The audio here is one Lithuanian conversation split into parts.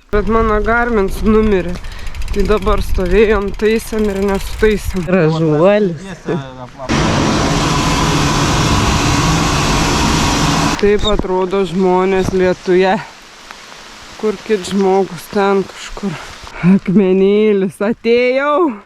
Bet mano Garmins numirė. Tai dabar stovėjom, taisėm ir nesutaisėm. Gražuolis. Taip atrodo žmonės Lietuje. Kur kit žmogus ten kažkur. Akmenėlis, atėjau.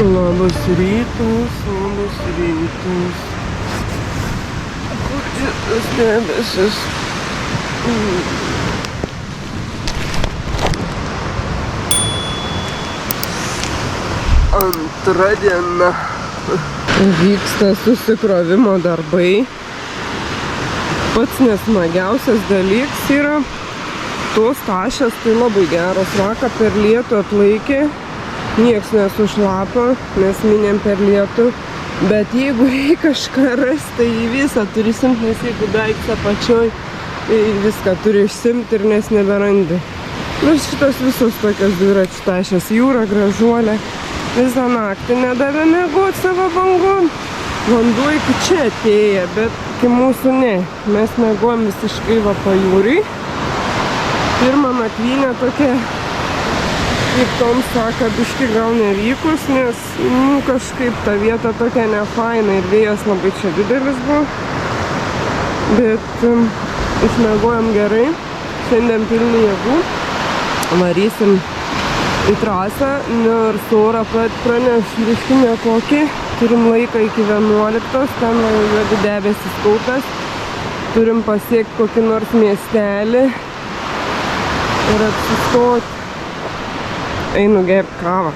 Labas rytas, labas rytas. Kur šitas debesis? Antra diena. Vyksta susikrovimo darbai. Pats nesmagiausias dalykas yra tos tašės, tai labai geros. Vakar per lietų atlaikė, nieks nesušlapo, mes minėm per lietų. Bet jeigu reikia kažką rasti, tai į visą turi simt, nes jeigu daiktas apačioj, tai viską turi išsimti ir nes neberandi. Nu šitos visos tokios dviračių tašės, jūra, gražuolė. Visą naktį nedavė miegot savo bangon. Vanduo iki čia atėjo, bet iki mūsų ne. Mes miegojom visiškai va pajūrį. Pirmą nakvynę tokia, kaip Tom sako, biški gal nevykus, nes kažkaip ta vieta tokia nefaina ir vėjas labai čia didelis buvo. Bet išmiegojom gerai, šiandien pilni jėgų. Varysim į trasą, nors orą praneš biški nekokį. Turim laiką iki 11, ten juodi debesis kaupias. Turim pasiekti kokį nors miestelį ir apsistoti. Einu gerbt kavą.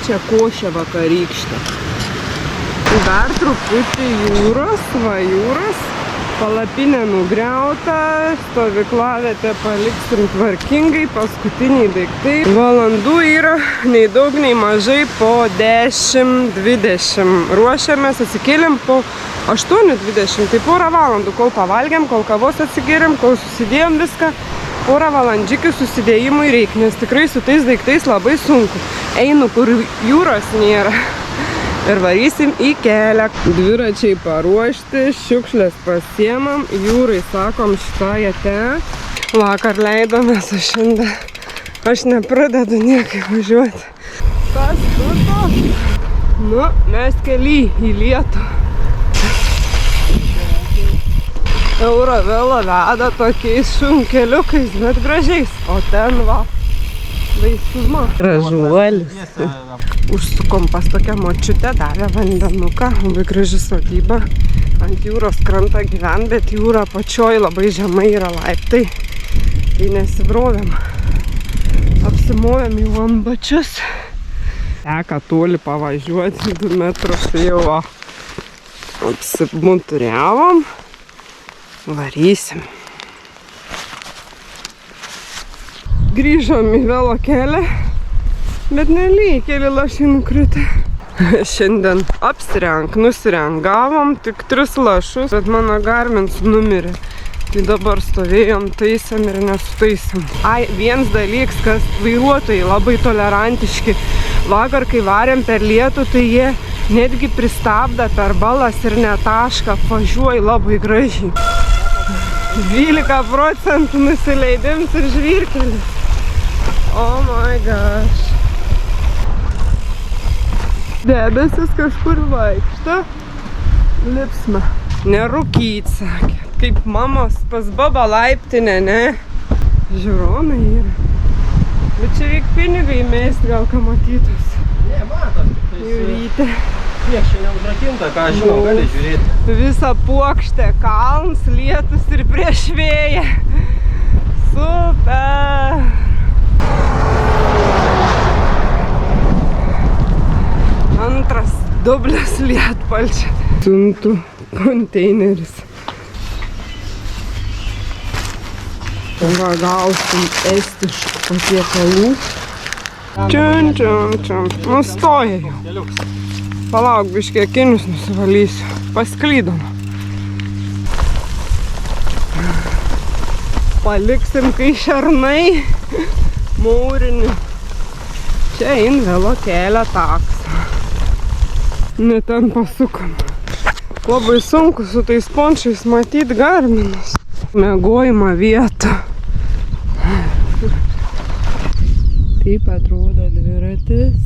Čia košė vakarykštė. Dar truputį jūros, va jūros. Palapinė nugriauta, stovyklavietę paliksim tvarkingai, paskutiniai daiktai. Valandų yra nei daug, nei mažai po 10-20. Ruošiamės, atsikėlėm po 8-20. Tai porą valandų, kol pavalgėm, kol kavos atsigėrėm, kol susidėjom viską. Porą valandžikių susidėjimui reikia, nes tikrai su tais daiktais labai sunku. Einu, kur jūros nėra. Ir varysim į kelią. Dviračiai paruošti, šiukšlės pasiemam, jūrai sakom šitą. Vakar leidomės, o šiandien aš nepradedu niekaip važiuoti. Kas tuto? Nu, mes kely į lietų. Eurovelo veda tokiais šunkeliukais, bet gražiais. O ten va, vaisuma. Gražuolis. Užsukom pas tokią močiutę, davė vandenuką, labai graži sodyba. Ant jūros krantą gyvent, bet jūra pačioj labai žemai yra laiptai. Tai nesibrovėm. Apsimovėm jau ant bačius. Teka toli pavažiuoti, 2 metrus jau apsimuturiavom. Varysim. Grįžom į velo kelią, bet nelygiai keli lašai nukrito. Šiandien nusirengavom tik 3 lašus, bet mano Garmins numirė. Tai dabar stovėjom, taisėm ir nesutaisėm. Vienas dalykas, kas vairuotojai labai tolerantiški. Vakar, kai varėm per lietų, tai jie netgi pristabda per balas ir netašką, važiuoja labai gražiai. 12% nusileidims ir žvyrkelis. Oh my gosh. Debesis kažkur vaikšto. Lipsme. Nerūkyt, sakė. Kaip mamos pas babą laiptinę, ne? Žiūronai yra. Bet čia reik pinigai mėst, gal ką matytus. Ne, matos. Jūrytė. Niek čia neužrakinta, ką žinau, gali žiūrėti. Visa puokštė, kalns, lietus ir prieš vėją. Super! Antras dublis lietpalčia. Siuntų konteineris. Va, gausim estiškų patiekalų. Čiun. Nustoja jau. Palauk, biškį akinius nusivalysiu. Pasklydom. paliksim, kai šernai mūrinį. Čia Invelo kelio taksą. Ne ten pasukom. Labai sunku su tais pončiais matyti garminus. Mėgojimą vietą. Taip atrodo dviratis.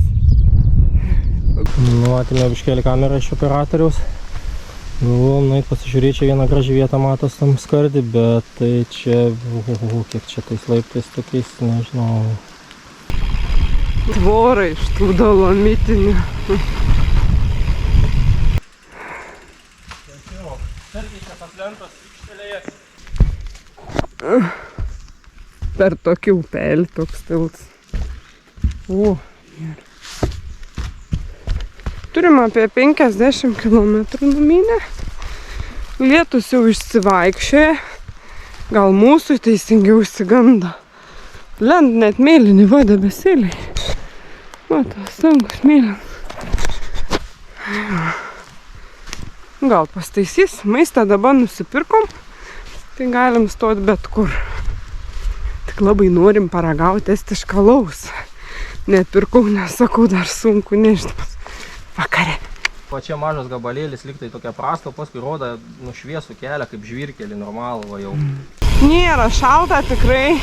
Nu, atėmė biškėlį kamerą iš operatoriaus. Galvom, nueit pasižiūrėti, čia vieną gražią vietą matos tam skardį, bet tai čia, kiek čia tais laiptais tokiais, nežinau. Tvorai iš tų dolomitinių. Per tokį upelį toks tiltas. O, gerai. Turim apie 50 km numynę. Lietus jau išsivaikščioja. Gal mūsų teisingiau išsigando. Lend net mėlynį vadą besėliai. Matos, sangus mėlyn. Gal pastaisys. Maistą dabar nusipirkom. Tai galim stoti bet kur. Tik labai norim paragauti estišką alaus. Nepirkau, nesakau, dar sunku, nežinau. Vakare. O čia mažas gabalėlis, liktai tokia prasta, paskui rodo nušviesų kelią kaip žvyrkelį normalų va jau. Nėra šalta tikrai.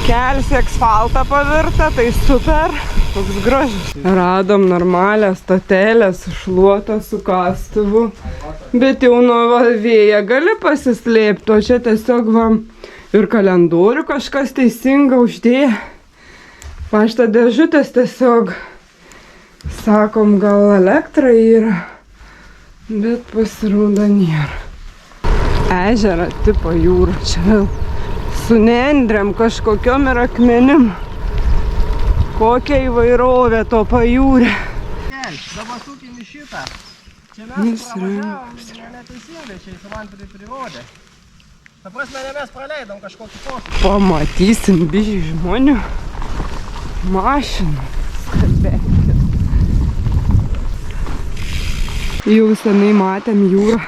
Kelias į asfaltą pavirta, tai super. Toks gražus. Radom normalią stotelę sušluotą su kastuvu. Bet jau nuo vėją gali pasislėpti, o čia tiesiog va ir kalendorių kažkas teisinga uždėjo. Pašto dėžutės tiesiog, sakom, gal elektra yra, bet pasirodo nėra. Ežerą tipo jūra, čia vėl su nendrėm kažkokiom ir akmenim. Kokia įvairovė to pajūrė. Dabar sukim į šitą. Čia mes pravažiavom neteisingai, čia jis man prirodė. Ta prasme, ne mes praleidom kažkokį posūkį. Pamatysim biškį žmonių. Mašiną. Skarbėkit. Jau seniai matėm jūrą.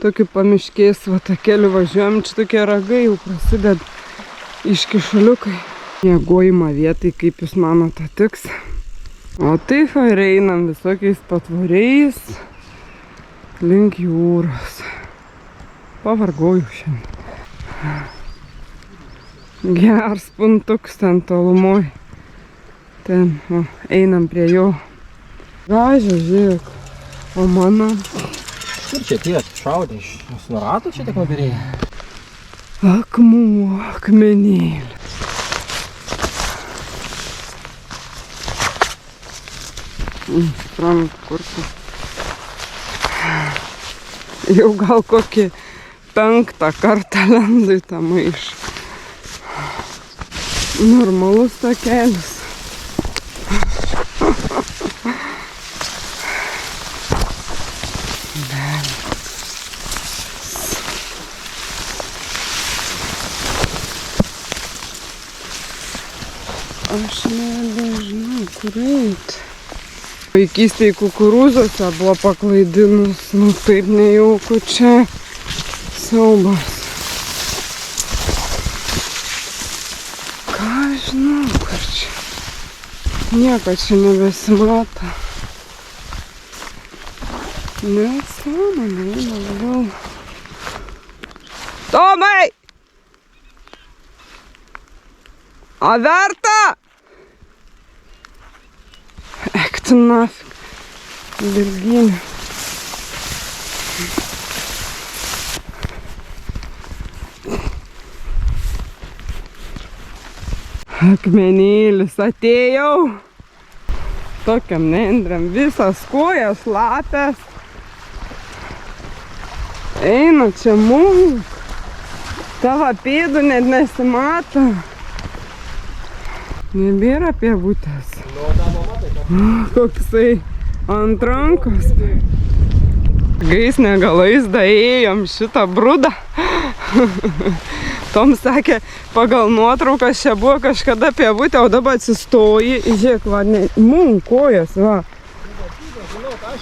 Tokį pamiškės, va takeliu važiuojam, čia tokie ragai jau prasideda iškišuliukai. Miegojimą vietai, kaip jūs manote, tiks. O taip ir einam visokiais patvoriais link jūros. Pavargojau šiandien. Geras puntuks ten tolumoj. Ten, o, einam prie jo. Gražiai, žiūrėk. O mano... Kur čia tiek šaudė iš nuratų čia tik nubirėjai? Akmuo, akmenėlė. Sprant, kur tu? Jau gal kokį 5 kartą lendu į tą maišą. Normalus takelis. Aš nebežinau, kur eit. Vaikystėje kukurūzose buvo paklaidinus, nu taip nejauku čia. Siaubas. Ką žinau, kur čia. Nieko čia nebesimata. Nesąmonė, eina labiau. Tomai! A verta? Ek tu nafik. Virginė. Akmenėlis, atėjau. Tokiam nendriam visas kojas lapės. Eina čia mūk. Tavo pėdų net nesimato. Nebėra pievutės. Koksai ant rankos. Gais negalais daėjom šitą brudą. Tom sakė, pagal nuotraukas čia buvo kažkada pievutė, o dabar atsistoji. Žiūrėk, va, kojas, va.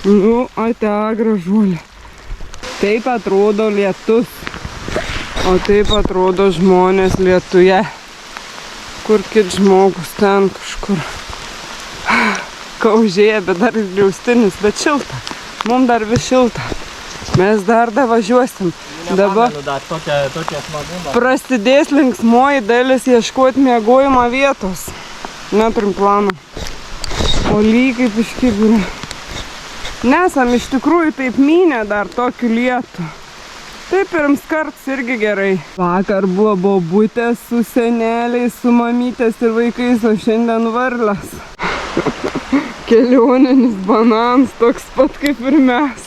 Nu, ate gražuolė. Taip atrodo lietus. O taip atrodo žmonės Lietuje. Kur kit žmogus ten kažkur Kaužėje, bet dar ir griaustinis, bet šilta. Mums dar vis šilta. Mes dar važiuosim. Dabar prasidės linksmoji dalis ieškoti miegojimo vietos. Neturim plano. O lygiai biškį. Nesam iš tikrųjų taip mynę dar tokiu lietu. Taip pirms karts irgi gerai. Vakar buvo bobutės su seneliais, su mamytės ir vaikais, o šiandien varlės. Kelioninis bananas toks pat kaip ir mes.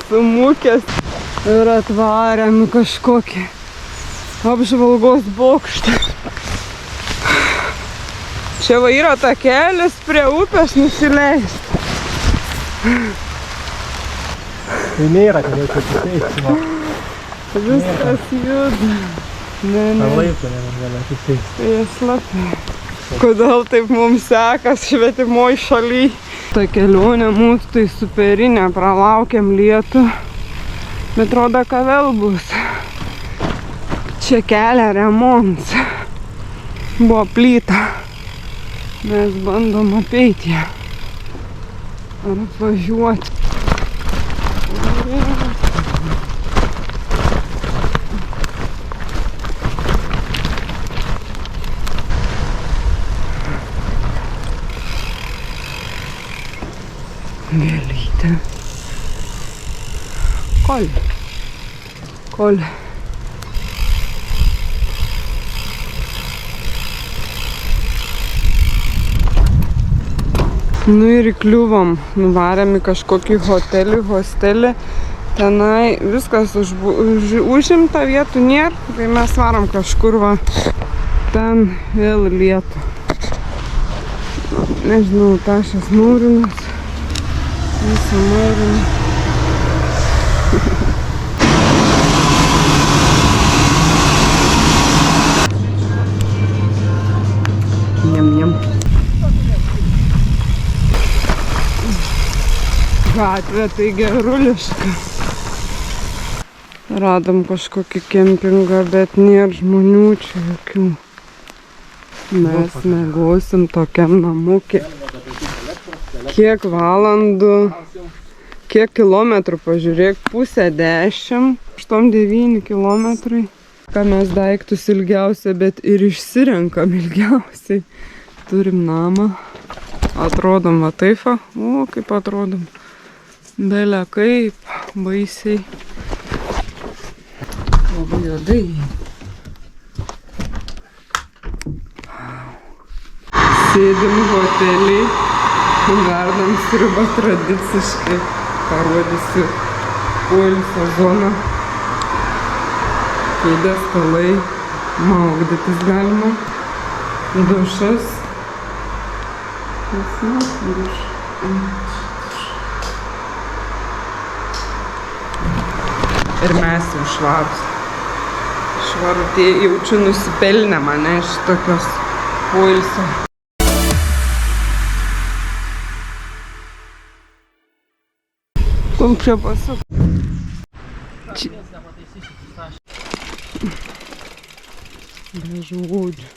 Sumūkęs ir atvarėm kažkokį apžvalgos bokštą. Čia va yra takelis prie upės nusileist. Tai nėra, kad jau čia atsisėsti. Viskas juda. Ne. Laiptų negalima atsisėsti. Tai šlapiai. Kodėl taip mums sekas švetimoj šaly? Ta kelionė mūsų tai superinė, pralaukėm lietų. Bet rodo, ką vėl bus. Čia kelia remontas. Buvo plyta. Mes bandom apeiti ją. Ar apvažiuoti. Gėlytė. Kolė. Nu ir įkliuvom. Nuvarėm į kažkokį hostelį. Tenai viskas užimta, vietų nėra. Tai mes varom kažkur va. Ten vėl lietų. Nežinau, tašas mūrinas. Visą mūriną. Njam. Gatvė tai geruliška. Radom kažkokį kempingą, bet nėra žmonių čia jokių. Mes miegosim tokiam namukė. Kiek valandų, kiek kilometrų, pažiūrėk, 9:30, 8-9 kilometrai. Ką mes daiktus ilgiausia, bet ir išsirenkam ilgiausiai. Turim namą. Atrodom va taip, o kaip atrodom. Belė kaip, baisiai. Labai juodai. Sėdim hotelį, verdam sriubą tradiciškai. Parodysiu poilsio zoną. Kėdės, stalai, maugdytis galima. Dušas. Ir mes jau švarus. Švarutė jaučiu nusipelnę mane iš tokios poilsio. Kom čia pasuk? Be žodžių.